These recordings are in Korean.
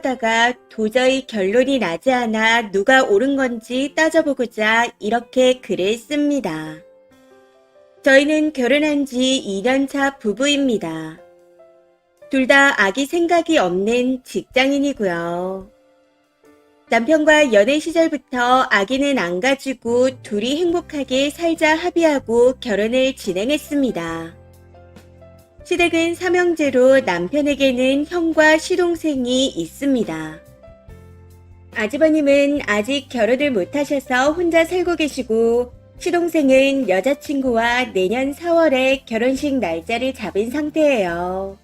하다가 도저히 결론이 나지 않아 누가 옳은 건지 따져보고자 이렇게 글을 씁니다. 저희는 결혼한 지 2년차 부부입니다. 둘 다 아기 생각이 없는 직장인이고요. 남편과 연애 시절부터 아기는 안 가지고 둘이 행복하게 살자 합의하고 결혼을 진행했습니다. 시댁은 삼형제로 남편에게는 형과 시동생이 있습니다. 아주버님은 아직 결혼을 못하셔서 혼자 살고 계시고 시동생은 여자친구와 내년 4월에 결혼식 날짜를 잡은 상태예요.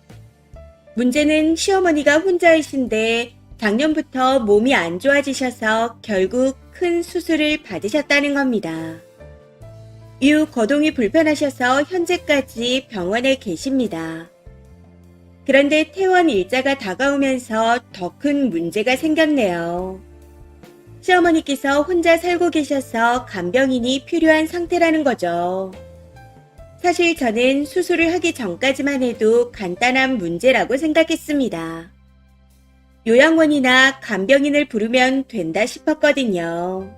문제는 시어머니가 혼자이신데 작년부터 몸이 안 좋아지셔서 결국 큰 수술을 받으셨다는 겁니다. 이후 거동이 불편하셔서 현재까지 병원에 계십니다. 그런데 퇴원 일자가 다가오면서 더 큰 문제가 생겼네요. 시어머니께서 혼자 살고 계셔서 간병인이 필요한 상태라는 거죠. 사실 저는 수술을 하기 전까지만 해도 간단한 문제라고 생각했습니다. 요양원이나 간병인을 부르면 된다 싶었거든요.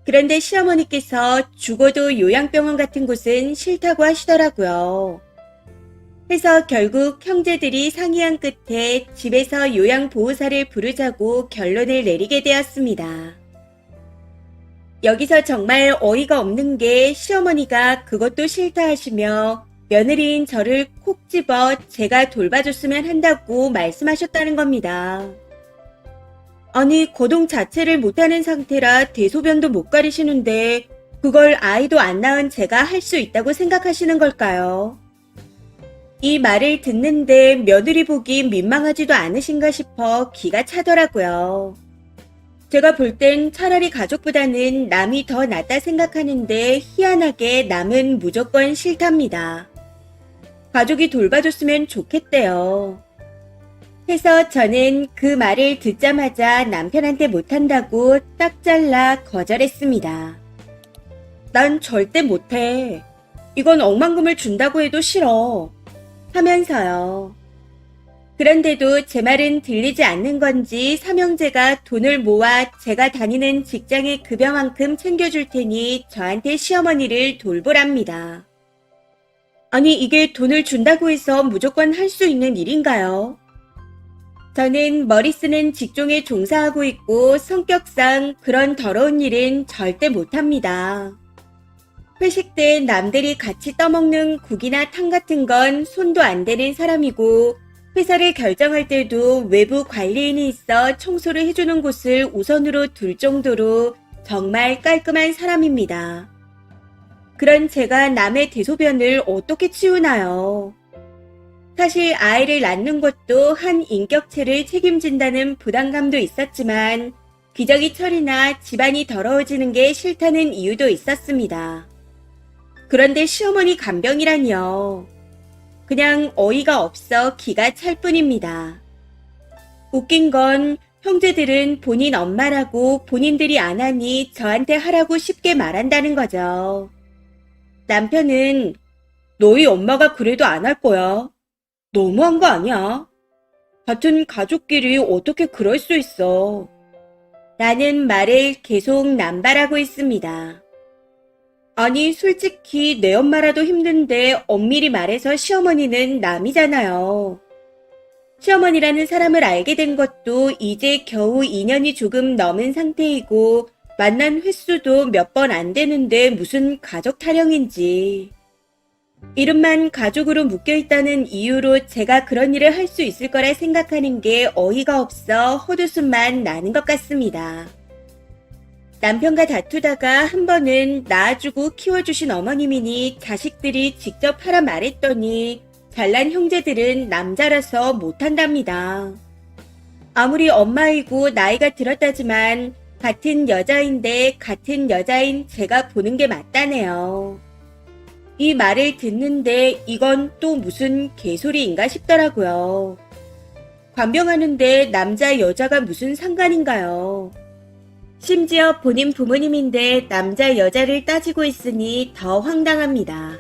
그런데 시어머니께서 죽어도 요양병원 같은 곳은 싫다고 하시더라고요. 해서 결국 형제들이 상의한 끝에 집에서 요양보호사를 부르자고 결론을 내리게 되었습니다. 여기서 정말 어이가 없는 게 시어머니가 그것도 싫다 하시며 며느리인 저를 콕 집어 제가 돌봐줬으면 한다고 말씀하셨다는 겁니다. 아니, 거동 자체를 못하는 상태라 대소변도 못 가리시는데 그걸 아이도 안 낳은 제가 할 수 있다고 생각하시는 걸까요? 이 말을 듣는데 며느리 보기 민망하지도 않으신가 싶어 기가 차더라고요. 제가 볼 땐 차라리 가족보다는 남이 더 낫다 생각하는데 희한하게 남은 무조건 싫답니다. 가족이 돌봐줬으면 좋겠대요. 해서 저는 그 말을 듣자마자 남편한테 못한다고 딱 잘라 거절했습니다. 난 절대 못해. 이건 억만금을 준다고 해도 싫어. 하면서요. 그런데도 제 말은 들리지 않는 건지 삼형제가 돈을 모아 제가 다니는 직장의 급여만큼 챙겨줄 테니 저한테 시어머니를 돌보랍니다. 아니, 이게 돈을 준다고 해서 무조건 할 수 있는 일인가요? 저는 머리 쓰는 직종에 종사하고 있고 성격상 그런 더러운 일은 절대 못합니다. 회식 때 남들이 같이 떠먹는 국이나 탕 같은 건 손도 안 대는 사람이고 회사를 결정할 때도 외부 관리인이 있어 청소를 해주는 곳을 우선으로 둘 정도로 정말 깔끔한 사람입니다. 그런 제가 남의 대소변을 어떻게 치우나요? 사실 아이를 낳는 것도 한 인격체를 책임진다는 부담감도 있었지만 기저귀 처리나 집안이 더러워지는 게 싫다는 이유도 있었습니다. 그런데 시어머니 간병이라니요. 그냥 어이가 없어 기가 찰 뿐입니다. 웃긴 건 형제들은 본인 엄마라고 본인들이 안 하니 저한테 하라고 쉽게 말한다는 거죠. 남편은 너희 엄마가 그래도 안 할 거야. 너무한 거 아니야? 같은 가족끼리 어떻게 그럴 수 있어? 라는 말을 계속 남발하고 있습니다. 아니, 솔직히 내 엄마라도 힘든데 엄밀히 말해서 시어머니는 남이잖아요. 시어머니라는 사람을 알게 된 것도 이제 겨우 2년이 조금 넘은 상태이고 만난 횟수도 몇 번 안 되는데 무슨 가족 타령인지. 이름만 가족으로 묶여있다는 이유로 제가 그런 일을 할 수 있을 거라 생각하는 게 어이가 없어 헛웃음만 나는 것 같습니다. 남편과 다투다가 한 번은 낳아주고 키워주신 어머님이니 자식들이 직접 하라 말했더니 잘난 형제들은 남자라서 못한답니다. 아무리 엄마이고 나이가 들었다지만 같은 여자인데 같은 여자인 제가 보는 게 맞다네요. 이 말을 듣는데 이건 또 무슨 개소리인가 싶더라고요. 관병하는데 남자 여자가 무슨 상관인가요? 심지어 본인 부모님인데 남자 여자를 따지고 있으니 더 황당합니다.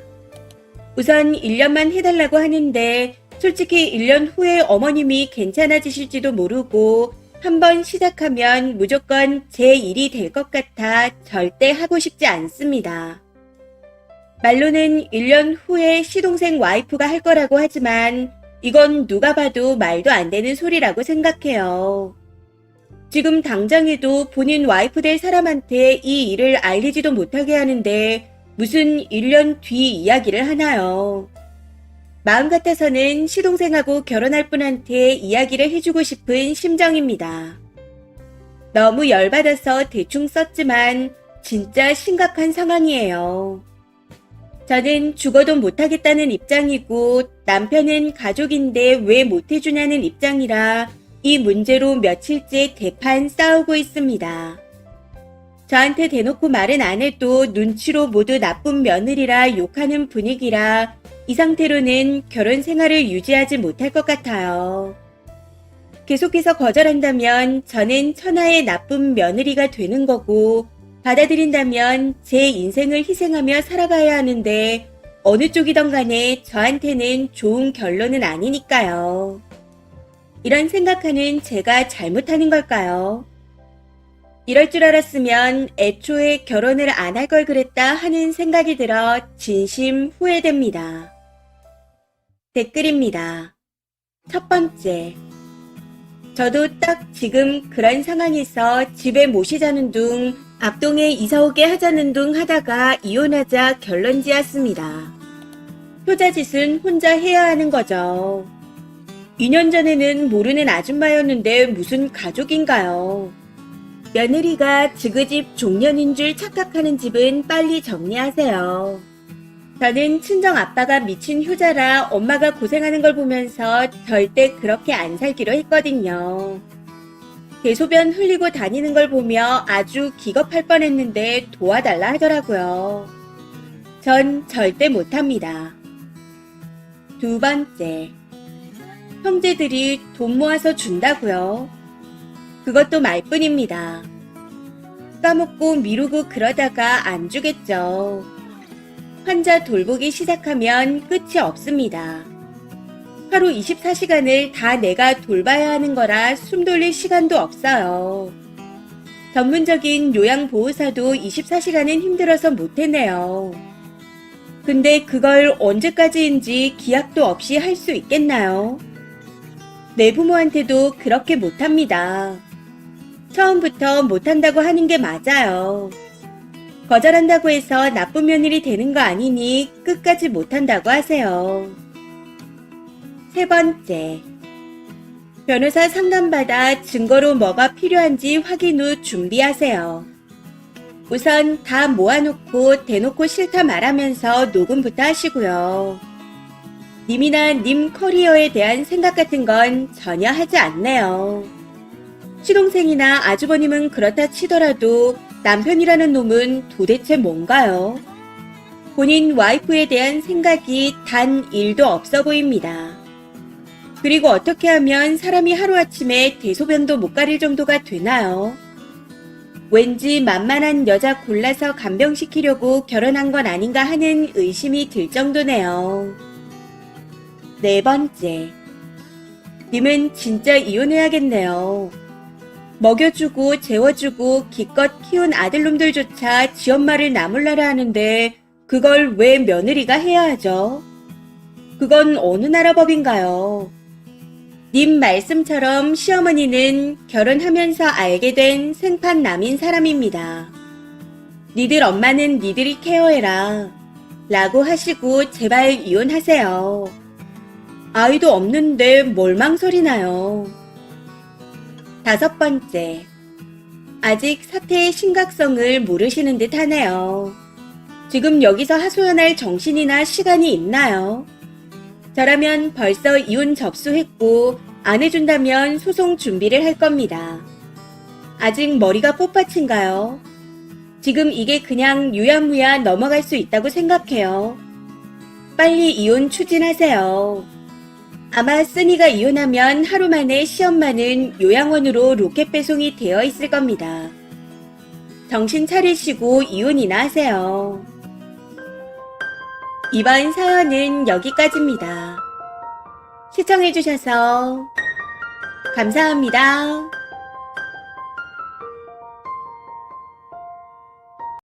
우선 1년만 해달라고 하는데 솔직히 1년 후에 어머님이 괜찮아지실지도 모르고 한번 시작하면 무조건 제 일이 될 것 같아 절대 하고 싶지 않습니다. 말로는 1년 후에 시동생 와이프가 할 거라고 하지만 이건 누가 봐도 말도 안 되는 소리라고 생각해요. 지금 당장에도 본인 와이프 될 사람한테 이 일을 알리지도 못하게 하는데 무슨 1년 뒤 이야기를 하나요? 마음 같아서는 시동생하고 결혼할 분한테 이야기를 해주고 싶은 심정입니다. 너무 열받아서 대충 썼지만 진짜 심각한 상황이에요. 저는 죽어도 못하겠다는 입장이고 남편은 가족인데 왜 못해주냐는 입장이라 이 문제로 며칠째 대판 싸우고 있습니다. 저한테 대놓고 말은 안 해도 눈치로 모두 나쁜 며느리라 욕하는 분위기라 이 상태로는 결혼 생활을 유지하지 못할 것 같아요. 계속해서 거절한다면 저는 천하의 나쁜 며느리가 되는 거고 받아들인다면 제 인생을 희생하며 살아가야 하는데 어느 쪽이든 간에 저한테는 좋은 결론은 아니니까요. 이런 생각하는 제가 잘못하는 걸까요? 이럴 줄 알았으면 애초에 결혼을 안 할 걸 그랬다 하는 생각이 들어 진심 후회됩니다. 댓글입니다. 첫 번째. 저도 딱 지금 그런 상황에서 집에 모시자는 둥 앞동에 이사오게 하자는 둥 하다가 이혼하자 결론 지었습니다. 효자짓은 혼자 해야 하는 거죠. 2년 전에는 모르는 아줌마였는데 무슨 가족인가요? 며느리가 지그집 종년인 줄 착각하는 집은 빨리 정리하세요. 저는 친정아빠가 미친 효자라 엄마가 고생하는 걸 보면서 절대 그렇게 안 살기로 했거든요. 대소변 흘리고 다니는 걸 보며 아주 기겁할 뻔했는데 도와달라 하더라고요. 전 절대 못합니다. 두 번째. 형제들이 돈 모아서 준다고요? 그것도 말뿐입니다. 까먹고 미루고 그러다가 안 주겠죠. 환자 돌보기 시작하면 끝이 없습니다. 하루 24시간을 다 내가 돌봐야 하는 거라 숨 돌릴 시간도 없어요. 전문적인 요양보호사도 24시간은 힘들어서 못해내요. 근데 그걸 언제까지인지 기약도 없이 할 수 있겠나요? 내 부모한테도 그렇게 못합니다. 처음부터 못한다고 하는 게 맞아요. 거절한다고 해서 나쁜 며느리 되는 거 아니니 끝까지 못한다고 하세요. 세 번째. 변호사 상담받아 증거로 뭐가 필요한지 확인 후 준비하세요. 우선 다 모아놓고 대놓고 싫다 말하면서 녹음부터 하시고요. 님이나 님 커리어에 대한 생각 같은 건 전혀 하지 않네요. 시동생이나 아주버님은 그렇다 치더라도 남편이라는 놈은 도대체 뭔가요? 본인 와이프에 대한 생각이 단 1도 없어 보입니다. 그리고 어떻게 하면 사람이 하루아침에 대소변도 못 가릴 정도가 되나요? 왠지 만만한 여자 골라서 간병시키려고 결혼한 건 아닌가 하는 의심이 들 정도네요. 네 번째. 님은 진짜 이혼해야겠네요. 먹여주고 재워주고 기껏 키운 아들놈들조차 지엄마를 나몰라라 하는데 그걸 왜 며느리가 해야 하죠? 그건 어느 나라 법인가요? 님 말씀처럼 시어머니는 결혼하면서 알게 된 생판남인 사람입니다. 니들 엄마는 니들이 케어해라 라고 하시고 제발 이혼하세요. 아이도 없는데 뭘 망설이나요? 다섯 번째. 아직 사태의 심각성을 모르시는 듯 하네요. 지금 여기서 하소연할 정신이나 시간이 있나요? 저라면 벌써 이혼 접수했고 안 해준다면 소송 준비를 할 겁니다. 아직 머리가 뻣뻣인가요? 지금 이게 그냥 유야무야 넘어갈 수 있다고 생각해요. 빨리 이혼 추진하세요. 아마 쓰니가 이혼하면 하루 만에 시엄마는 요양원으로 로켓 배송이 되어 있을 겁니다. 정신 차리시고 이혼이나 하세요. 이번 사연은 여기까지입니다. 시청해주셔서 감사합니다.